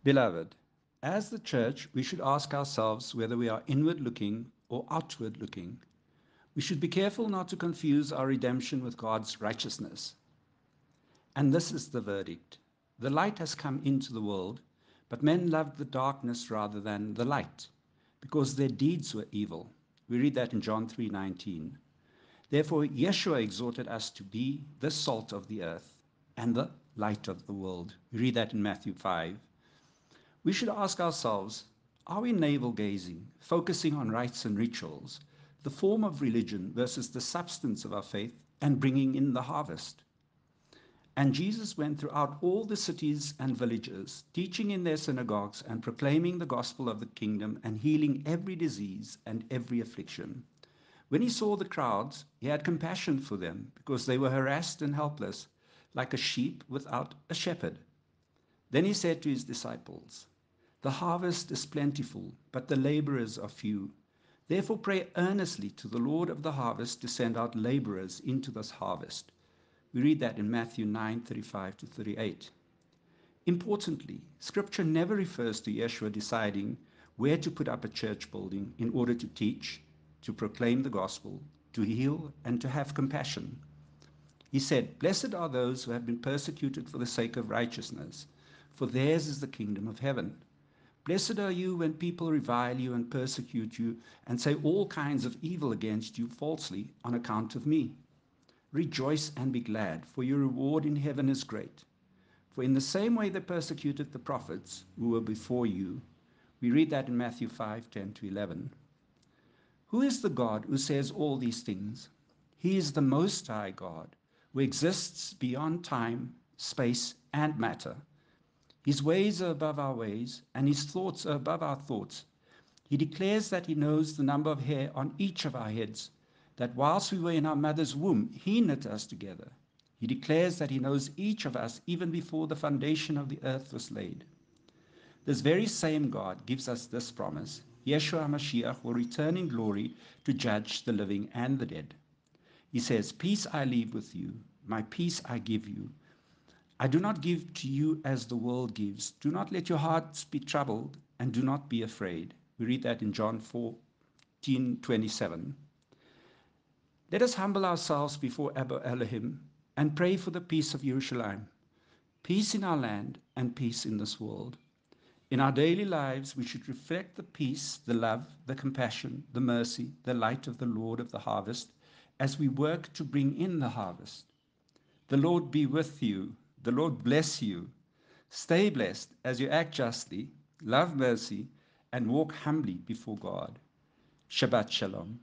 Beloved, as the church, we should ask ourselves whether we are inward looking or outward looking. We should be careful not to confuse our redemption with God's righteousness. And this is the verdict. The light has come into the world, but men loved the darkness rather than the light, because their deeds were evil. We read that in John 3:19. Therefore, Yeshua exhorted us to be the salt of the earth and the light of the world. We read that in Matthew 5. We should ask ourselves, are we navel gazing, focusing on rites and rituals, the form of religion versus the substance of our faith, and bringing in the harvest? And Jesus went throughout all the cities and villages, teaching in their synagogues and proclaiming the gospel of the kingdom and healing every disease and every affliction. When he saw the crowds, he had compassion for them because they were harassed and helpless, like a sheep without a shepherd. Then he said to his disciples, the harvest is plentiful, but the laborers are few. Therefore pray earnestly to the Lord of the harvest to send out laborers into this harvest. We read that in Matthew 9:35 to 38. Importantly, Scripture never refers to Yeshua deciding where to put up a church building in order to teach, to proclaim the gospel, to heal, and to have compassion. He said, blessed are those who have been persecuted for the sake of righteousness, for theirs is the kingdom of heaven. Blessed are you when people revile you and persecute you and say all kinds of evil against you falsely on account of me. Rejoice and be glad, for your reward in heaven is great. For in the same way they persecuted the prophets who were before you. We read that in Matthew 5:10 to 11. Who is the God who says all these things? He is the Most High God, who exists beyond time, space, and matter. His ways are above our ways, and his thoughts are above our thoughts. He declares that he knows the number of hair on each of our heads, that whilst we were in our mother's womb, he knit us together. He declares that he knows each of us even before the foundation of the earth was laid. This very same God gives us this promise. Yeshua HaMashiach will return in glory to judge the living and the dead. He says, peace I leave with you, my peace I give you. I do not give to you as the world gives. Do not let your hearts be troubled, and do not be afraid. We read that in John 14:27. Let us humble ourselves before Abba Elohim and pray for the peace of Jerusalem, peace in our land and peace in this world. In our daily lives, we should reflect the peace, the love, the compassion, the mercy, the light of the Lord of the harvest as we work to bring in the harvest. The Lord be with you. The Lord bless you. Stay blessed as you act justly, love mercy, and walk humbly before God. Shabbat Shalom.